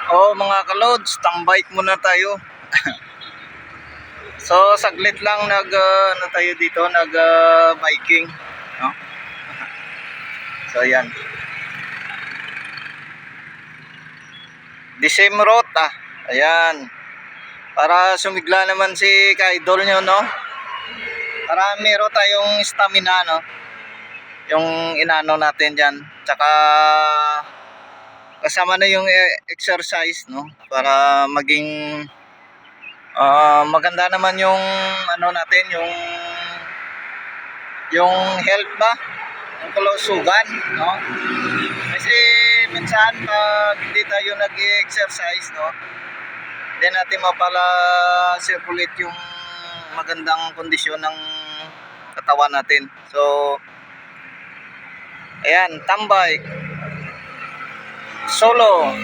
Oh, mga kalods, tambay muna tayo. So, saglit lang ano tayo dito, biking, no? So, ayan. Road, ayan. Para sumigla naman si ka-idol nyo, no? Para meron tayong stamina, no? Yung inano natin dyan. Tsaka kasama na yung exercise, no? Para maging maganda naman yung ano natin, yung health ba, yung kalusugan, no? Kasi minsan pag hindi tayo nag-exercise, no, hindi natin mapala circulate yung magandang kondisyon ng katawan natin. So ayan, tambay solo.